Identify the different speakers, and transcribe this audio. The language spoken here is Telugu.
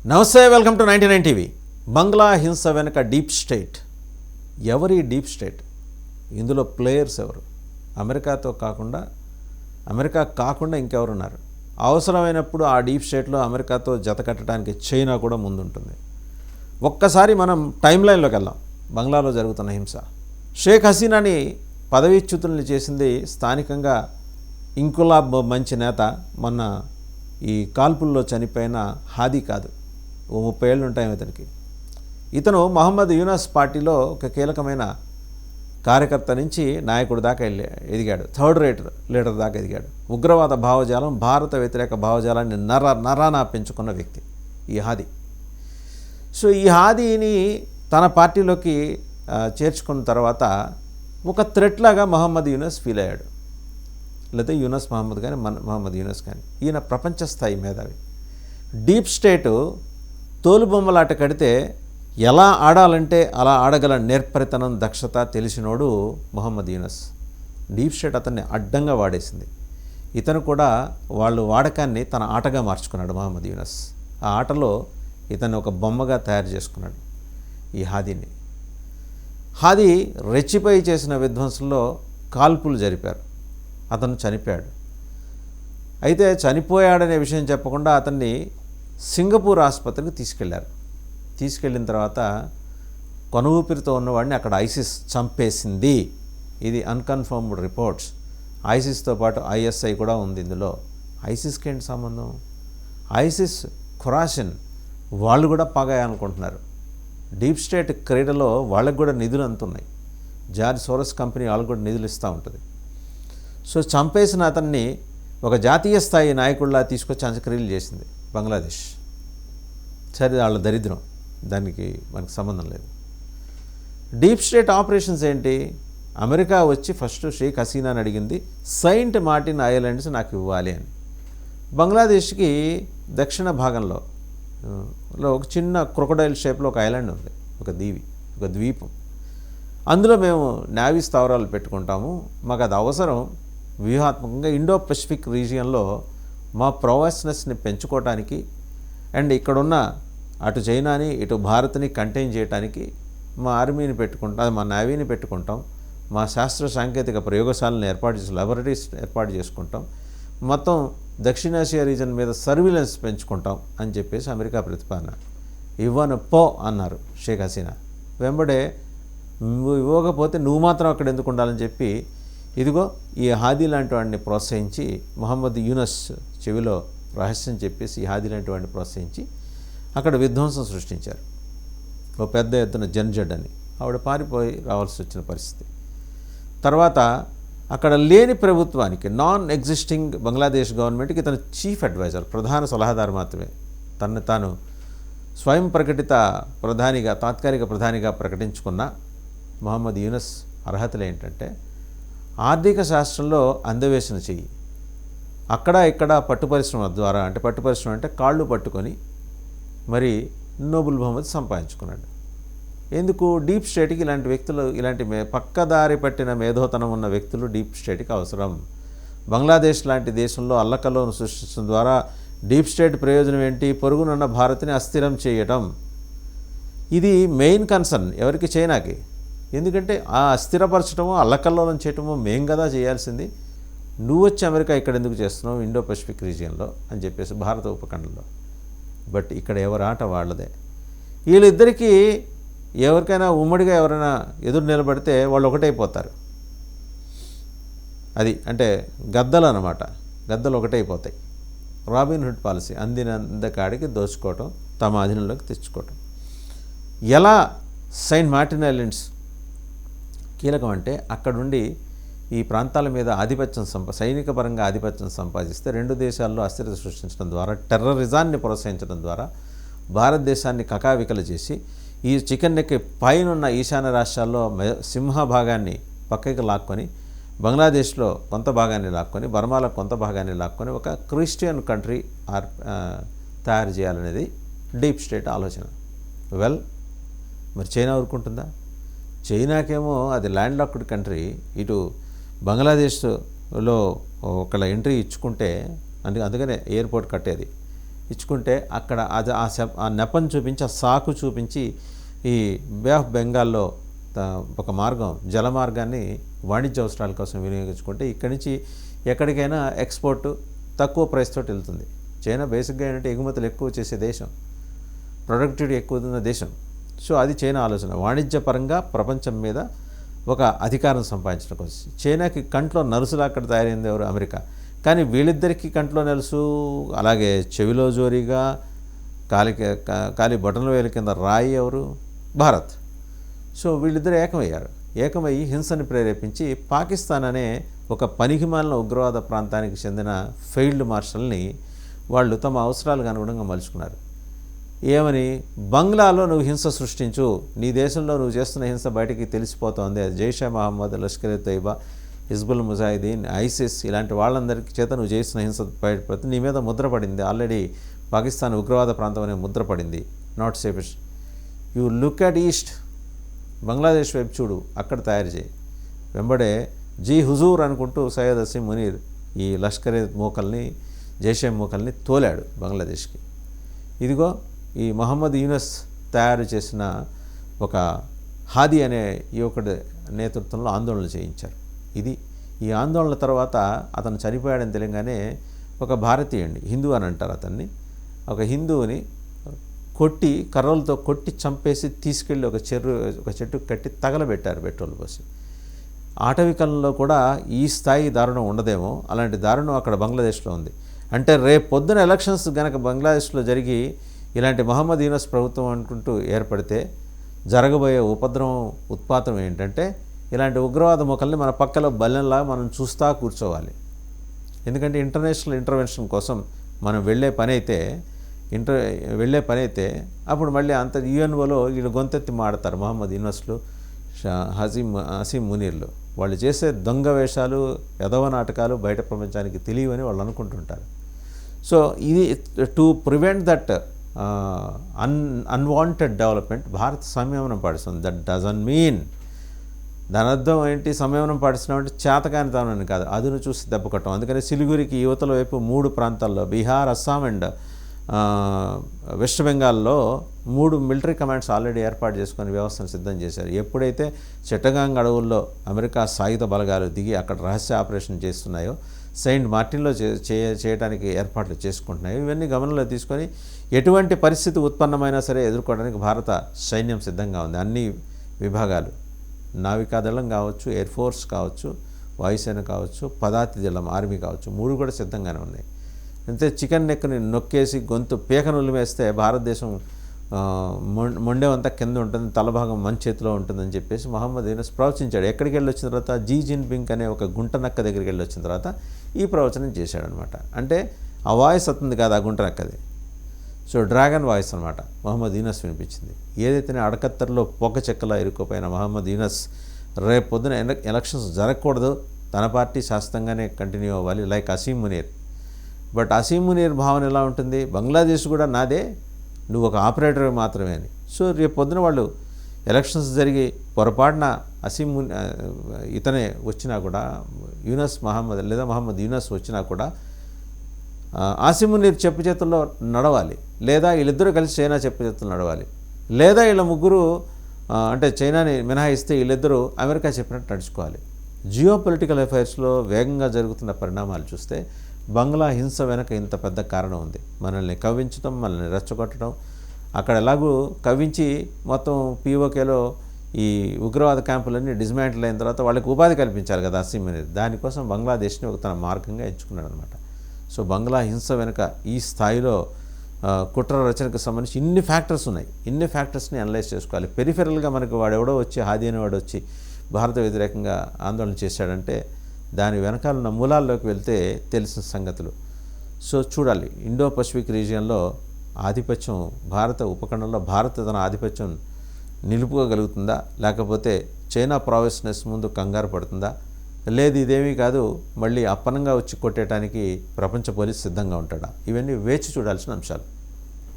Speaker 1: నమస్తే, వెల్కమ్ టు 99 టీవీ. బంగ్లా హింస వెనుక డీప్ స్టేట్. ఎవరి డీప్ స్టేట్? ఇందులో ప్లేయర్స్ ఎవరు? అమెరికా కాకుండా ఇంకెవరున్నారు? అవసరమైనప్పుడు ఆ డీప్ స్టేట్లో అమెరికాతో జత కట్టడానికి చైనా కూడా ముందుంటుంది. ఒక్కసారి మనం టైం లైన్లోకి వెళ్దాం. బంగ్లాలో జరుగుతున్న హింస. షేక్ హసీనాని పదవీచ్యుతుల్ని చేసింది స్థానికంగా ఇంకులాబ్ మంచి నేత, మొన్న ఈ కాల్పుల్లో చనిపోయిన హాదీ కాదు. 30 ఏళ్ళు ఉంటాయి ఇతనికి. ఇతను మహమ్మద్ యూనస్ పార్టీలో ఒక కీలకమైన కార్యకర్త నుంచి నాయకుడి దాకా ఎదిగాడు. థర్డ్ రేట్ లీడర్ దాకా ఎదిగాడు. ఉగ్రవాద భావజాలం, భారత వ్యతిరేక భావజాలాన్ని నరానా పెంచుకున్న వ్యక్తి ఈ హాదీ. సో ఈ హాదీని తన పార్టీలోకి చేర్చుకున్న తర్వాత ఒక థ్రెట్ లాగా మహమ్మద్ యూనస్ ఫీల్ అయ్యాడు. లేదా యూనస్ మహమ్మద్ కానీ మహమ్మద్ యూనస్ కానీ. ఈయన ప్రపంచ స్థాయి మేధావి. డీప్ స్టేటు తోలుబొమ్మలాట కడితే ఎలా ఆడాలంటే అలా ఆడగల నేర్పరితనం, దక్షత తెలిసినోడు మహమ్మద్ యూనస్. డీప్ స్టేట్ అతన్ని అడ్డంగా వాడేసింది. ఇతను కూడా వాళ్ళు వాడకాన్ని తన ఆటగా మార్చుకున్నాడు మహమ్మద్ యూనస్. ఆ ఆటలో ఇతన్ని ఒక బొమ్మగా తయారు చేసుకున్నాడు ఈ హాదీని. హాదీ రెచ్చిపోయి చేసిన విధ్వంసంలో కాల్పులు జరిపారు. అతను చనిపోయాడు. అయితే చనిపోయాడనే విషయం చెప్పకుండా అతన్ని సింగపూర్ ఆసుపత్రికి తీసుకెళ్ళిన తర్వాత కొన ఊపిరితో ఉన్నవాడిని అక్కడ ఐసిస్ చంపేసింది. ఇది అన్కన్ఫర్మ్డ్ రిపోర్ట్స్. ఐసిస్తో పాటు ఐఎస్ఐ కూడా ఉంది ఇందులో. ఐసిస్కి ఏంటి సంబంధం? ఐసిస్, ఖురాసిన్ వాళ్ళు కూడా పాగాయనుకుంటున్నారు. డీప్ స్టేట్ క్రీడలో వాళ్ళకు కూడా నిధులు అంతున్నాయి. జార్జ్ సోరస్ కంపెనీ వాళ్ళకు కూడా నిధులు ఇస్తూ ఉంటుంది. సో చంపేసిన అతన్ని ఒక జాతీయ స్థాయి నాయకుడిలా తీసుకొచ్చి అంత్యక్రియలు చేసింది బంగ్లాదేశ్. సరే, వాళ్ళ దరిద్రం, దానికి మనకు సంబంధం లేదు. డీప్ స్టేట్ ఆపరేషన్స్ ఏంటి? అమెరికా వచ్చి ఫస్ట్ షేక్ హసీనాని అడిగింది సెయింట్ మార్టిన్ ఐలాండ్స్ నాకు ఇవ్వాలి అని. బంగ్లాదేశ్కి దక్షిణ భాగంలో ఒక చిన్న క్రొకడైల్ షేప్లో ఒక ఐలాండ్ ఉంది, ఒక ద్వీపం. అందులో మేము నేవీ స్థావరాలు పెట్టుకుంటాము. మాకు అది అవసరం. వ్యూహాత్మకంగా ఇండో పసిఫిక్ రీజియన్లో మా ప్రొవైస్నెస్ని పెంచుకోవటానికి అండ్ ఇక్కడున్న అటు చైనాని ఇటు భారత్ని కంటైన్ చేయడానికి మా ఆర్మీని పెట్టుకుంటాం, మా నేవీని పెట్టుకుంటాం, మా శాస్త్ర సాంకేతిక ప్రయోగశాలను లాబొరేటరీస్ ఏర్పాటు చేసుకుంటాం, మొత్తం దక్షిణాసియా రీజన్ మీద సర్విలెన్స్ పెంచుకుంటాం అని చెప్పేసి అమెరికా ప్రతిపాదన. ఇవ్వను పో అన్నారు షేక్ హసీనా. వెంబడే నువ్వు ఇవ్వకపోతే నువ్వు మాత్రం అక్కడ ఎందుకు ఉండాలని చెప్పి ఇదిగో ఈ హాదీ లాంటి వాడిని ప్రోత్సహించి, మహమ్మద్ యూనస్ చెవిలో రహస్యం చెప్పేసి ఈ హాదీ లాంటి వాడిని ప్రోత్సహించి అక్కడ విధ్వంసం సృష్టించారు. ఓ పెద్ద ఎత్తున జన్జడ్ అని ఆవిడ పారిపోయి రావాల్సి వచ్చిన పరిస్థితి. తర్వాత అక్కడ లేని ప్రభుత్వానికి, నాన్ ఎగ్జిస్టింగ్ బంగ్లాదేశ్ గవర్నమెంట్కి ఇతను చీఫ్ అడ్వైజర్, ప్రధాన సలహాదారు మాత్రమే. తనను తాను స్వయం ప్రకటిత ప్రధానిగా, తాత్కాలిక ప్రధానిగా ప్రకటించుకున్న మహమ్మద్ యూనస్ అర్హతలు ఏంటంటే ఆర్థిక శాస్త్రంలో అందవేసిన చెయ్యి. అక్కడ ఇక్కడ పట్టు పరిశ్రమ ద్వారా, అంటే పట్టు పరిశ్రమ అంటే కాళ్ళు పట్టుకొని మరి నోబెల్ బహుమతి సంపాదించుకున్నాడు. ఎందుకు? డీప్ స్టేట్కి ఇలాంటి వ్యక్తులు, ఇలాంటి పక్కదారి పట్టిన మేధోతనం ఉన్న వ్యక్తులు డీప్ స్టేట్కి అవసరం. బంగ్లాదేశ్ లాంటి దేశంలో అల్లకల్లోను సృష్టించడం ద్వారా డీప్ స్టేట్ ప్రయోజనం ఏంటి? పొరుగునున్న భారత్ని అస్థిరం చేయటం. ఇది మెయిన్ కన్సర్న్ ఎవరికి? చైనాకి. ఎందుకంటే ఆ అస్థిరపరచడమో అల్లకల్లోలం చేయటమో మేం కదా చేయాల్సింది. నువ్వు వచ్చి అమెరికా ఇక్కడ ఎందుకు చేస్తున్నావు ఇండో పసిఫిక్ రీజియన్లో అని చెప్పేసి భారత ఉపఖండంలో. బట్ ఇక్కడ ఎవరి ఆట వాళ్ళదే. వీళ్ళిద్దరికీ ఎవరికైనా ఉమ్మడిగా ఎవరైనా ఎదురు నిలబడితే వాళ్ళు ఒకటైపోతారు. అది అంటే గద్దలు అన్నమాట. గద్దలు ఒకటైపోతాయి. రాబిన్హుడ్ పాలసీ, అందినంద కాడికి దోచుకోవటం, తమ అధీనంలోకి తెచ్చుకోవటం. ఎలా సెయింట్ మార్టిన్ ఐలాండ్స్ కీలకం అంటే అక్కడుండి ఈ ప్రాంతాల మీద సైనిక పరంగా ఆధిపత్యం సంపాదిస్తే రెండు దేశాల్లో అస్థిరత సృష్టించడం ద్వారా, టెర్రరిజాన్ని ప్రోత్సహించడం ద్వారా భారతదేశాన్ని కకావికలు చేసి ఈ చికెన్ నెక్కి పైనున్న ఈశాన్య రాష్ట్రాల్లో సింహభాగాన్ని పక్కకి లాక్కొని, బంగ్లాదేశ్లో కొంత భాగాన్ని లాక్కొని, బర్మాలో కొంత భాగాన్ని లాక్కొని ఒక క్రిస్టియన్ కంట్రీ తయారు చేయాలనేది డీప్ స్టేట్ ఆలోచన. మరి చైనా ఊరుకుంటుందా? చైనాకేమో అది ల్యాండ్ లాక్డ్ కంట్రీ. ఇటు బంగ్లాదేశ్లో ఒకళ్ళ ఎంట్రీ ఇచ్చుకుంటే అందుకనే ఎయిర్పోర్ట్ కట్టేది. ఇచ్చుకుంటే అక్కడ అది ఆ నెపం చూపించి ఆ సాకు చూపించి ఈ బే ఆఫ్ బెంగాల్లో ఒక మార్గం జల మార్గాన్ని వాణిజ్య అవసరాల కోసం వినియోగించుకుంటే ఇక్కడి నుంచి ఎక్కడికైనా ఎక్స్పోర్ట్ తక్కువ ప్రైస్ తోటి వెళ్తుంది. చైనా బేసిక్గా ఏంటంటే ఎగుమతులు ఎక్కువ చేసే దేశం, ప్రొడక్టివిటీ ఎక్కువ ఉన్న దేశం. సో అది చైనా ఆలోచన. వాణిజ్యపరంగా ప్రపంచం మీద ఒక అధికారం సంపాదించడం కోసం. చైనాకి కంట్లో నలుసులా అక్కడ తయారైంది ఎవరు? అమెరికా. కానీ వీళ్ళిద్దరికీ కంట్లో నలుసు, అలాగే చెవిలో జోరీగా కాలి బొటనల వేలు కింద రాయి ఎవరు? భారత్. సో వీళ్ళిద్దరు ఏకమయ్యి హింసని ప్రేరేపించి పాకిస్తాన్ అనే ఒక పనికిమాలిన ఉగ్రవాద ప్రాంతానికి చెందిన ఫెయిల్డ్ మార్షల్ని వాళ్ళు తమ అవసరాలకు అనుగుణంగా మలుచుకున్నారు. ఏమని? బంగ్లాలో నువ్వు హింస సృష్టించు, నీ దేశంలో నువ్వు చేస్తున్న హింస బయటికి తెలిసిపోతుంది, అది జైషే మహమ్మద్, లష్కర్ తైబా, హిజ్బుల్ ముజాహిదీన్, ఐసిస్ ఇలాంటి వాళ్ళందరికీ చేత నువ్వు చేసిన హింస బయటపడుతుంది, నీ మీద ముద్ర పడింది, ఆల్రెడీ పాకిస్తాన్ ఉగ్రవాద ప్రాంతం అనే ముద్ర పడింది, not safest. You look at east, Bangladesh వైపు చూడు, అక్కడ తయారు చేయి. వెంబడే జీ హుజూర్ అనుకుంటూ సయ్యద్ అసీం మునీర్ ఈ లష్కర్ మోకల్ని, జైషే మోకల్ని తోలాడు బంగ్లాదేశ్కి. ఇదిగో ఈ మహమ్మద్ యూనస్ తయారు చేసిన ఒక హాదీ అనే యువకుడి నేతృత్వంలో ఆందోళనలు చేయించారు. ఈ ఆందోళన తర్వాత అతను చనిపోయాడని తెలియగానే ఒక భారతీయుడిని, హిందూ అని అంటారు అతన్ని, ఒక హిందువుని కర్రలతో కొట్టి చంపేసి తీసుకెళ్ళి ఒక చెట్టు కట్టి తగలబెట్టారు పెట్రోల్ పోసి. ఆటవికలంలో కూడా ఈ స్థాయి దారుణం ఉండదేమో, అలాంటి దారుణం అక్కడ బంగ్లాదేశ్లో ఉంది. అంటే రేపు పొద్దున ఎలక్షన్స్ కనుక బంగ్లాదేశ్లో జరిగి ఇలాంటి మహమ్మద్ యూనస్ ప్రభుత్వం అనుకుంటూ ఏర్పడితే జరగబోయే ఉత్పాతం ఏంటంటే ఇలాంటి ఉగ్రవాద మొక్కల్ని మన పక్కలో బల్లెంలా మనం చూస్తూ కూర్చోవాలి. ఎందుకంటే ఇంటర్నేషనల్ ఇంటర్వెన్షన్ కోసం మనం వెళ్ళే పని అయితే అప్పుడు మళ్ళీ అంత యుఎన్ఓలో వీళ్ళు గొంతెత్తి మాడతారు మహమ్మద్ యూనస్లు, అసీం మునీర్లు. వాళ్ళు చేసే దొంగ వేషాలు, యదవ నాటకాలు బయట ప్రపంచానికి తెలియవని వాళ్ళు అనుకుంటుంటారు. సో ఇది to prevent that unwanted development Bharat సంయమనం పాటిస్తుంది. దట్ డజన్ మీన్, దాని అర్థం ఏంటి? సంయమనం పాటిస్తున్నామంటే చేతకాని తనని కాదు, అదును చూసి దెబ్బ కొట్టడం. అందుకని సిలిగురికి యువతల వైపు 3 ప్రాంతాల్లో బీహార్, అస్సాం అండ్ వెస్ట్ బెంగాల్లో 3 మిలిటరీ కమాండ్స్ ఆల్రెడీ ఏర్పాటు చేసుకొని వ్యవస్థను సిద్ధం చేశారు. ఎప్పుడైతే చిట్టగాంగ్ అడవుల్లో అమెరికా సాయుధ బలగాలు దిగి అక్కడ రహస్య ఆపరేషన్ చేస్తున్నాయో, సెయింట్ మార్టిన్లో చేయడానికి ఏర్పాట్లు చేసుకుంటున్నాయో, ఇవన్నీ గమనంలో తీసుకొని ఎటువంటి పరిస్థితి ఉత్పన్నమైనా సరే ఎదుర్కోవడానికి భారత సైన్యం సిద్ధంగా ఉంది. అన్ని విభాగాలు, నావికాదళం కావచ్చు, ఎయిర్ ఫోర్స్ కావచ్చు, వాయుసేన కావచ్చు, పదాతి దళం ఆర్మీ కావచ్చు, 3 కూడా సిద్ధంగానే ఉన్నాయి. అంతే చికెన్ నెక్ని నొక్కేసి గొంతు పీకను ఉలిమేస్తే భారతదేశం మొండెమంతా కింద ఉంటుంది, తలభాగం మన చేతిలో ఉంటుందని చెప్పేసి మహమ్మద్ యూనస్ ప్రవచించాడు. ఎక్కడికి వెళ్ళి వచ్చిన తర్వాత జీ జిన్పింగ్ అనే ఒక గుంట నక్క దగ్గరికి వెళ్ళి వచ్చిన తర్వాత ఈ ప్రవచనం చేశాడనమాట. అంటే ఆ వాయిస్ అతుంది కాదు, ఆ గుంట నక్కది. సో డ్రాగన్ వాయిస్ అనమాట మహమ్మద్ యూనస్ వినిపించింది. ఏదైతే అడకత్తర్లో పొగ చెక్కలా ఇరుక్కుపోయిన మహమ్మద్ యూనస్ రేపు పొద్దున ఎలక్షన్స్ జరగకూడదు, తన పార్టీ శాశ్వతంగానే కంటిన్యూ అవ్వాలి, లైక్ అసీం మునీర్. బట్ అసీం మునీర్ భావన ఎలా ఉంటుంది? బంగ్లాదేశ్ కూడా నాదే, నువ్వు ఒక ఆపరేటర్ మాత్రమే అని. సో రేపు పొద్దున వాళ్ళు ఎలక్షన్స్ జరిగి పొరపాటున ఇతనే వచ్చినా కూడా, మహమ్మద్ యూనస్ వచ్చినా కూడా అసీం మునీర్ చెప్పు చేతుల్లో నడవాలి, లేదా వీళ్ళిద్దరూ కలిసి చైనా చెప్పు చేతుల్లో నడవాలి, లేదా వీళ్ళ ముగ్గురు అంటే చైనాని మినహాయిస్తే వీళ్ళిద్దరూ అమెరికా చెప్పినట్టు నడుచుకోవాలి. జియో పొలిటికల్ అఫైర్స్లో వేగంగా జరుగుతున్న పరిణామాలు చూస్తే బంగ్లా హింస వెనక ఇంత పెద్ద కారణం ఉంది. మనల్ని కవ్వించడం, మనల్ని రెచ్చగొట్టడం. అక్కడ ఎలాగూ కవ్వించి మొత్తం పీఓకేలో ఈ ఉగ్రవాద క్యాంపులన్నీ డిస్మాంటిల్ అయిన తర్వాత వాళ్ళకి ఉపాధి కల్పించాలి కదా అసీం అనేది. దానికోసం బంగ్లాదేశ్ని తన మార్గంగా ఎంచుకున్నాడు అనమాట. సో బంగ్లా హింస వెనుక ఈ స్థాయిలో కుట్ర రచనకు సంబంధించి ఇన్ని ఫ్యాక్టర్స్ ఉన్నాయి. ఇన్ని ఫ్యాక్టర్స్ని అనలైజ్ చేసుకోవాలి. పెరిఫెరల్గా మనకు వాడెవడో వచ్చి హాదీ అనేవాడు వచ్చి భారత వ్యతిరేకంగా ఆందోళన చేశాడంటే దాని వెనకాల ఉన్న మూలాల్లోకి వెళ్తే తెలిసిన సంగతులు. సో చూడాలి, ఇండో పసిఫిక్ రీజియన్లో ఆధిపత్యం, భారత ఉపఖండంలో భారత్ తన ఆధిపత్యం నిలుపుకోగలుగుతుందా, లేకపోతే చైనా ప్రావిస్నెస్ ముందు కంగారు పడుతుందా, లేదు ఇదేమీ కాదు మళ్ళీ అప్పనంగా వచ్చి కొట్టేయడానికి ప్రపంచ పోలీస్ సిద్ధంగా ఉంటాడా? ఇవన్నీ వేచి చూడాల్సిన అంశాలు.